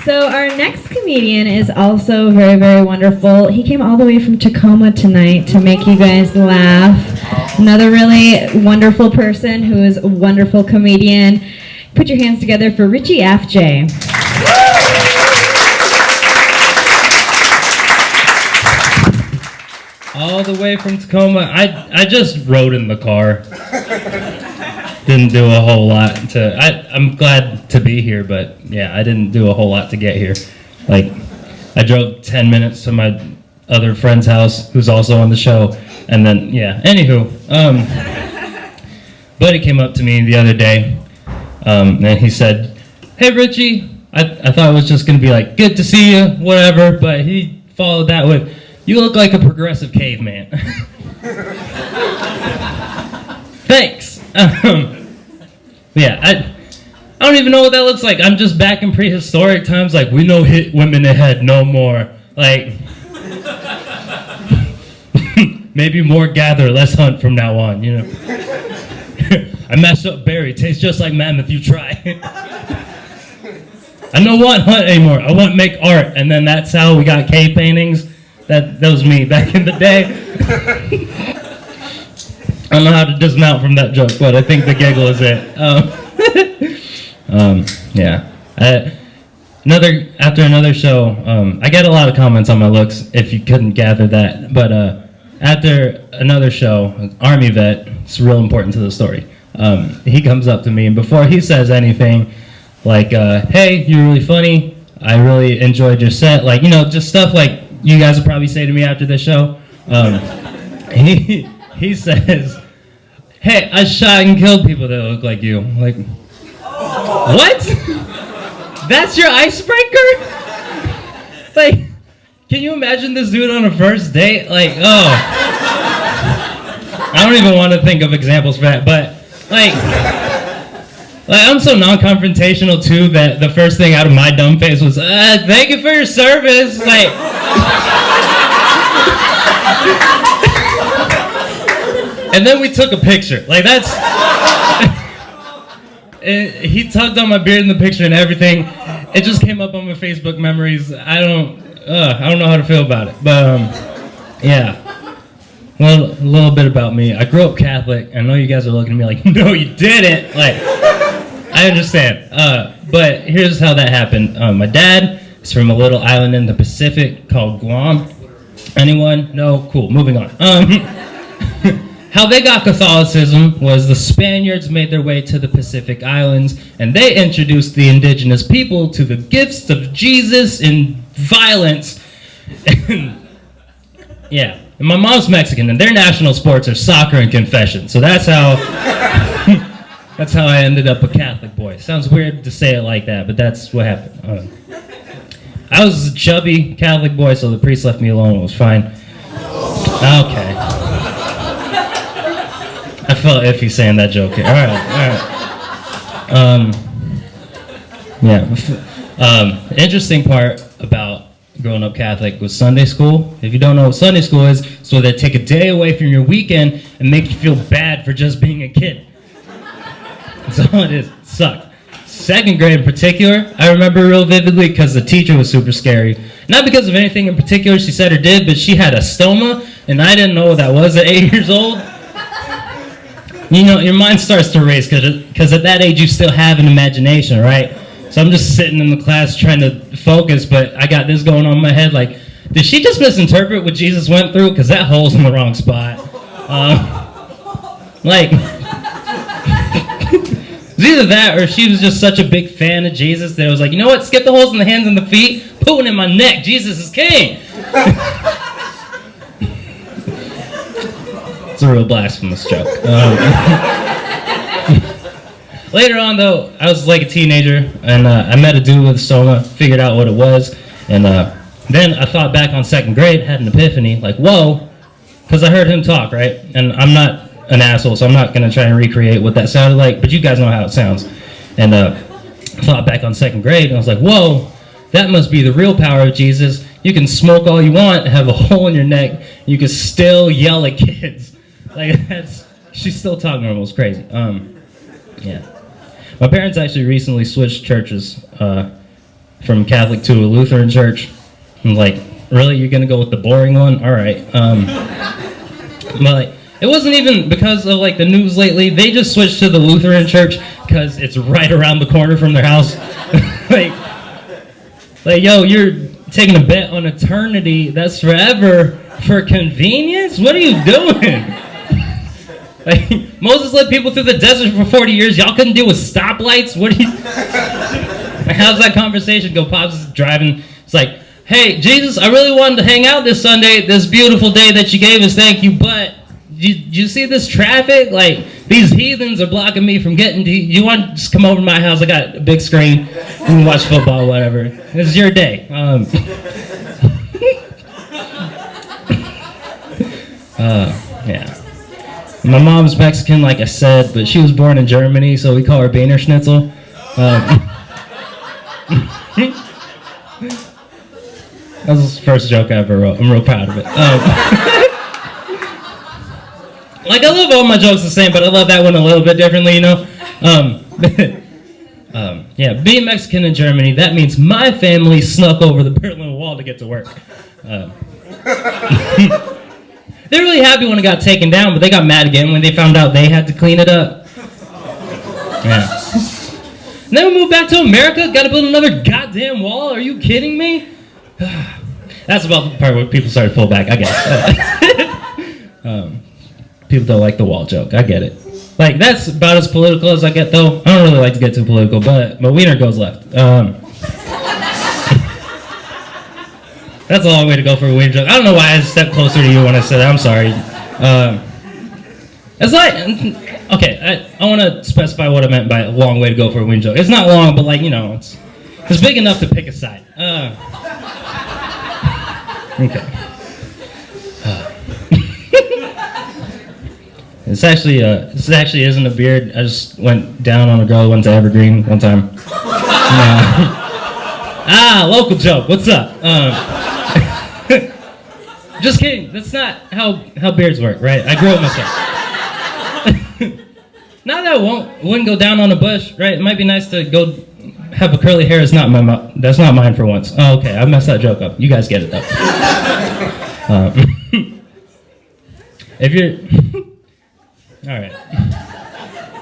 So our next comedian is also very, very wonderful. He came all the way from Tacoma tonight to make you guys laugh. Another really wonderful person who is a wonderful comedian. Put your hands together for Richie Aflleje. All the way from Tacoma. I just rode in the car. Didn't do a whole lot I'm glad to be here, but yeah, I didn't do a whole lot to get here. Like, I drove 10 minutes to my other friend's house, who's also on the show, and then, yeah, anywho. Buddy came up to me the other day, and he said, "Hey, Richie," I thought it was just going to be like, "Good to see you," whatever, but he followed that with, "You look like a progressive caveman." Thanks. Yeah, I don't even know what that looks like. I'm just back in prehistoric times, like, we no hit women ahead no more. Like, maybe more gather, less hunt from now on, you know. I mashed up berry, tastes just like mammoth, you try. I don't want hunt anymore, I want make art, and then that's how we got cave paintings. That was me back in the day. I don't know how to dismount from that joke, but I think the giggle is it. Yeah. After another show, I get a lot of comments on my looks, if you couldn't gather that. But after another show, an Army vet, it's real important to the story. He comes up to me, and before he says anything, like, "Hey, you're really funny. I really enjoyed your set." Like, you know, just stuff like you guys will probably say to me after this show. He says, "Hey, I shot and killed people that look like you." I'm like, what? That's your icebreaker? Like, can you imagine this dude on a first date? Like, oh. I don't even want to think of examples for that, but like I'm so non-confrontational too that the first thing out of my dumb face was, "Thank you for your service." Like, and then we took a picture. Like, that's... He tugged on my beard in the picture and everything. It just came up on my Facebook memories. I don't know how to feel about it. But, yeah. Well, a little bit about me. I grew up Catholic. I know you guys are looking at me like, "No, you didn't." Like, I understand. But here's how that happened. My dad is from a little island in the Pacific called Guam. Anyone? No? Cool. Moving on. How they got Catholicism was the Spaniards made their way to the Pacific Islands, and they introduced the indigenous people to the gifts of Jesus and violence. Yeah, and my mom's Mexican, and their national sports are soccer and confession. So that's how that's how I ended up a Catholic boy. Sounds weird to say it like that, but that's what happened. I was a chubby Catholic boy, so the priest left me alone. It was fine. Okay. I felt iffy saying that joke here. All right. Yeah. Interesting part about growing up Catholic was Sunday school. If you don't know what Sunday school is, so they take a day away from your weekend and make you feel bad for just being a kid. That's all it is. It sucked. Second grade in particular, I remember real vividly because the teacher was super scary. Not because of anything in particular she said or did, but she had a stoma, and I didn't know what that was at 8 years old. You know, your mind starts to race because at that age you still have an imagination, right? So I'm just sitting in the class trying to focus, but I got this going on in my head, like, did she just misinterpret what Jesus went through? Because that hole's in the wrong spot. Like, it's either that or she was just such a big fan of Jesus that it was like, you know what, skip the holes in the hands and the feet, put one in my neck, Jesus is king. It's a real blasphemous joke. Later on, though, I was like a teenager, and I met a dude with a stoma, figured out what it was, and then I thought back on second grade, had an epiphany, like, whoa, because I heard him talk, right? And I'm not an asshole, so I'm not going to try and recreate what that sounded like, but you guys know how it sounds. And I thought back on second grade, and I was like, whoa, that must be the real power of Jesus. You can smoke all you want, have a hole in your neck, you can still yell at kids. Like, she's still talking normal, it's crazy. Yeah. My parents actually recently switched churches. from Catholic to a Lutheran church. I'm like, really? You're gonna go with the boring one? All right. But like, it wasn't even because of like the news lately. They just switched to the Lutheran church because it's right around the corner from their house. like, yo, you're taking a bet on eternity that's forever for convenience? What are you doing? Like, Moses led people through the desert for 40 years. Y'all couldn't deal with stoplights? What are you... How's that conversation go? Pops is driving. It's like, hey, Jesus, I really wanted to hang out this Sunday, this beautiful day that you gave us. Thank you. But you see this traffic? Like, these heathens are blocking me from getting to you. Want to just come over to my house? I got a big screen. You can watch football, whatever. This is your day. Yeah. My mom's Mexican, like I said, but she was born in Germany, so we call her Berner Schnitzel. That was the first joke I ever wrote. I'm real proud of it. Like, I love all my jokes the same, but I love that one a little bit differently, you know? Yeah, being Mexican in Germany, that means my family snuck over the Berlin Wall to get to work. They're really happy when it got taken down, but they got mad again when they found out they had to clean it up. Yeah. And then we moved back to America, got to build another goddamn wall. Are you kidding me? That's about the part where people started to pull back, I guess. People don't like the wall joke, I get it. Like, that's about as political as I get, though. I don't really like to get too political, but my wiener goes left. That's a long way to go for a wiener joke. I don't know why I stepped closer to you when I said that. I'm sorry. It's like, okay, I want to specify what I meant by a long way to go for a wiener joke. It's not long, but like, you know, it's big enough to pick a side. Okay. This actually isn't a beard. I just went down on a girl who went to Evergreen one time. Local joke. What's up? Just kidding. That's not how beards work, right? I grew up myself. Not that I wouldn't go down on a bush, right? It might be nice to go have a curly hair. It's not that's not mine for once. Oh, okay. I messed that joke up. You guys get it though. If you're all right.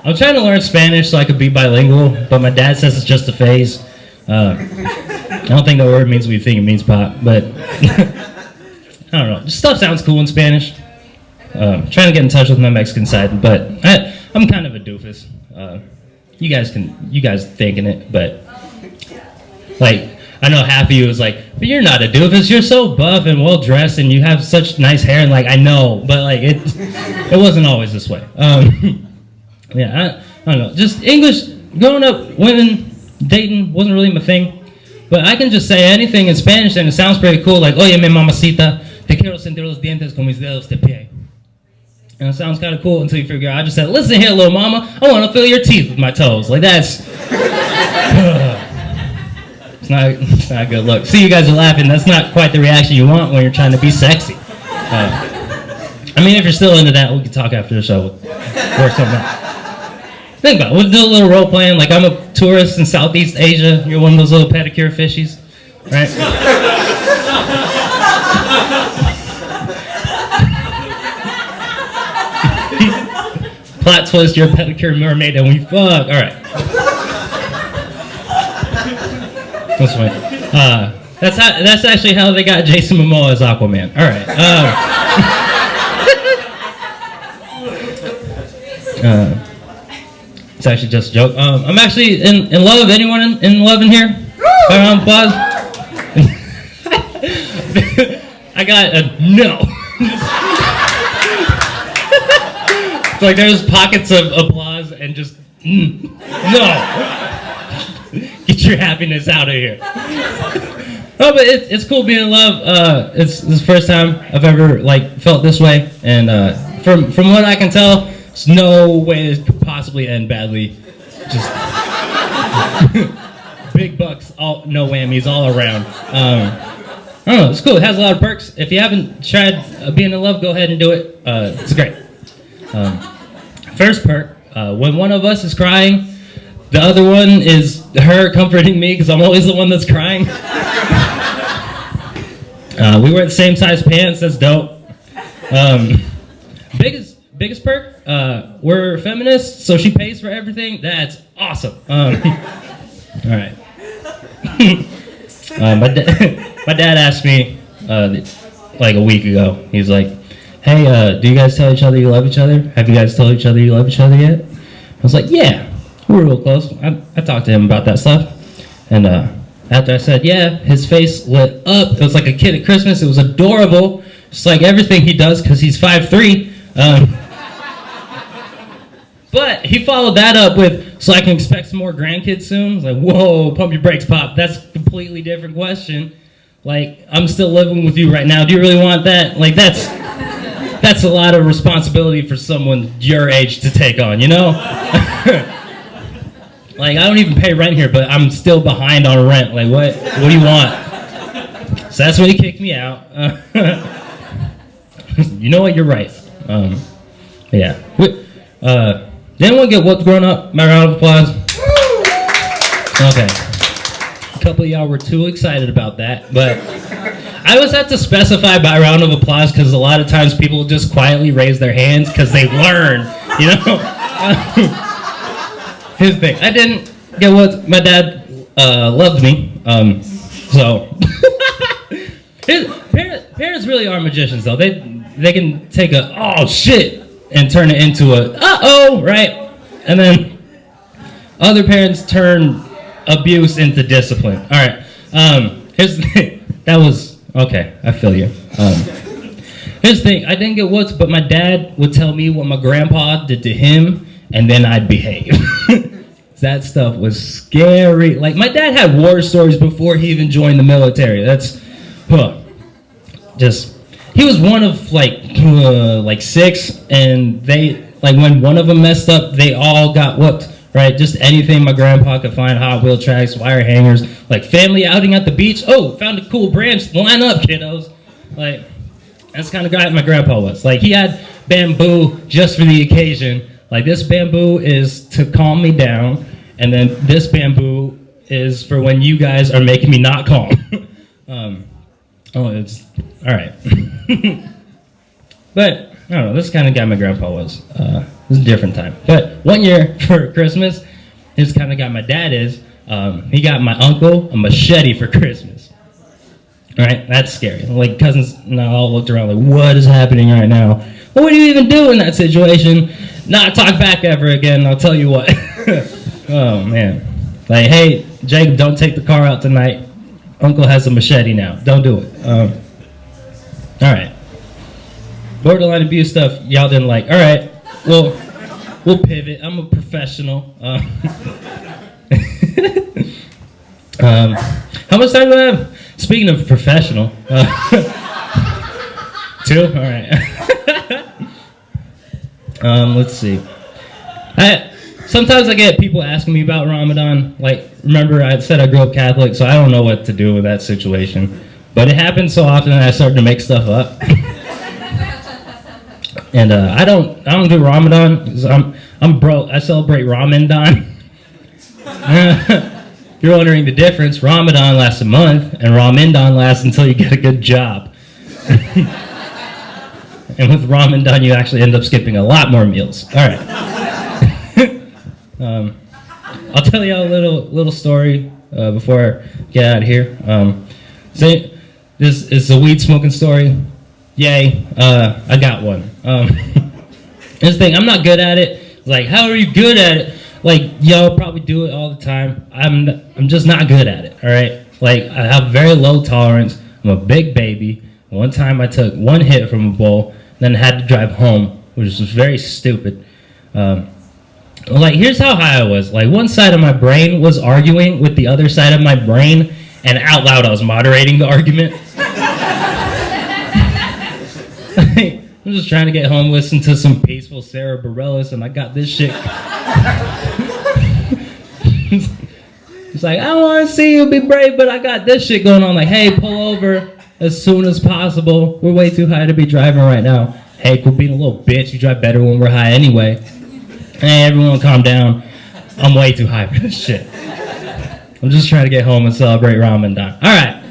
I'm trying to learn Spanish so I could be bilingual, but my dad says it's just a phase. I don't think the word means what you think it means, Pop, but I don't know. Just stuff sounds cool in Spanish. Trying to get in touch with my Mexican side, but I'm kind of a doofus. You guys thinking it, but like, I know half of you is like, but you're not a doofus. You're so buff and well dressed, and you have such nice hair. And like, I know, but like, it wasn't always this way. Yeah, I don't know. Just English. Growing up, women dating wasn't really my thing. But I can just say anything in Spanish, and it sounds pretty cool. Like, oye, mi mamacita, te quiero sentir los dientes con mis dedos de pie. And it sounds kind of cool until you figure out. I just said, listen here, little mama. I want to feel your teeth with my toes. Like, that's. It's not a good look. See, you guys are laughing. That's not quite the reaction you want when you're trying to be sexy. I mean, if you're still into that, we can talk after the show. Work something out. Think about it. We'll do a little role playing. Like, I'm a tourist in Southeast Asia. You're one of those little pedicure fishies, right? Plot twist, you're a pedicure mermaid and we fuck. All right. That's funny. That's actually how they got Jason Momoa as Aquaman. All right. It's actually just a joke. I'm actually in love. Anyone in love in here? Round of applause. I got a no. It's like there's pockets of applause and just no. Get your happiness out of here. Oh, but it's cool being in love. It's the first time I've ever like felt this way, and from what I can tell, there's no way it could possibly end badly. Just big bucks, no whammies all around. I don't know. It's cool. It has a lot of perks. If you haven't tried being in love, go ahead and do it. It's great. First perk: when one of us is crying, The other one is her comforting me because I'm always the one that's crying. We wear the same size pants. That's dope. Biggest perk. We're feminists, so she pays for everything. That's awesome. All right. My dad asked me like a week ago. He's like, "Hey, do you guys tell each other you love each other? Have you guys told each other you love each other yet?" I was like, "Yeah, we're real close." I talked to him about that stuff, and after I said yeah, his face lit up. It was like a kid at Christmas. It was adorable, just like everything he does because he's 5'3". But he followed that up with, "So I can expect some more grandkids soon?" I was like, whoa, pump your brakes, Pop. That's a completely different question. Like, I'm still living with you right now. Do you really want that? Like, that's a lot of responsibility for someone your age to take on, you know? Like, I don't even pay rent here, but I'm still behind on rent. Like, what do you want? So that's when he kicked me out. You know what? You're right. Yeah. Did anyone get whooped growing up? My round of applause. Okay. A couple of y'all were too excited about that, but I always have to specify by round of applause because a lot of times people just quietly raise their hands because they learn, you know? Here's the thing. I didn't get whooped. My dad loved me, so... Parents really are magicians, though. They can take a, oh, shit, and turn it into a, uh-oh, right? And then other parents turn abuse into discipline. All right. Here's the thing. That was, okay, I feel you. Here's the thing. I didn't get whooped, but my dad would tell me what my grandpa did to him, and then I'd behave. That stuff was scary. Like, my dad had war stories before he even joined the military. That's, just... He was one of like 6, and they, like, when one of them messed up, they all got whooped, right? Just anything my grandpa could find, Hot Wheel tracks, wire hangers, like family outing at the beach. Oh, found a cool branch, line up, kiddos. Like, that's the kind of guy my grandpa was. Like, he had bamboo just for the occasion. Like, this bamboo is to calm me down, and then this bamboo is for when you guys are making me not calm. It's all right. But I don't know. This kind of guy my grandpa was. It was a different time. But one year for Christmas, this kind of guy my dad is. He got my uncle a machete for Christmas. All right, that's scary. Like, cousins and I all looked around like, what is happening right now? Well, what do you even do in that situation? Not talk back ever again. I'll tell you what. Oh man. Like, hey, Jacob, don't take the car out tonight. Uncle has a machete now. Don't do it. All right. Borderline abuse stuff, y'all didn't like. All right. Well, we'll pivot. I'm a professional. How much time do I have? Speaking of professional. 2? All right. Let's see. Sometimes I get people asking me about Ramadan. Like, remember I said I grew up Catholic, so I don't know what to do with that situation. But it happens so often that I started to make stuff up. And I don't do Ramadan because I'm broke. I celebrate Ramadan. You're wondering the difference. Ramadan lasts a month, and Ramadan lasts until you get a good job. And with Ramadan, you actually end up skipping a lot more meals. All right. I'll tell you a little story before I get out of here. This is a weed smoking story. Yay, I got one. This thing, I'm not good at it. Like, how are you good at it? Like, y'all probably do it all the time. I'm just not good at it, all right? Like, I have very low tolerance. I'm a big baby. One time I took one hit from a bowl, then had to drive home, which was very stupid. Like, here's how high I was. Like, one side of my brain was arguing with the other side of my brain, and out loud I was moderating the argument. I'm just trying to get home, listen to some peaceful Sarah Bareilles, and I got this shit. It's like, I want to see you be brave, but I got this shit going on. Like, hey, pull over as soon as possible. We're way too high to be driving right now. Hey, quit being a little bitch. You drive better when we're high anyway. Hey, everyone calm down. I'm way too high for this shit. I'm just trying to get home and celebrate Ramadan. All right.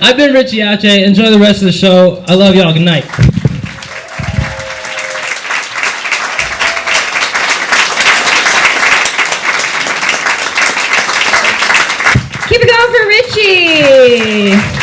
I've been Richie Aflleje. Enjoy the rest of the show. I love y'all. Good night. Keep it going for Richie.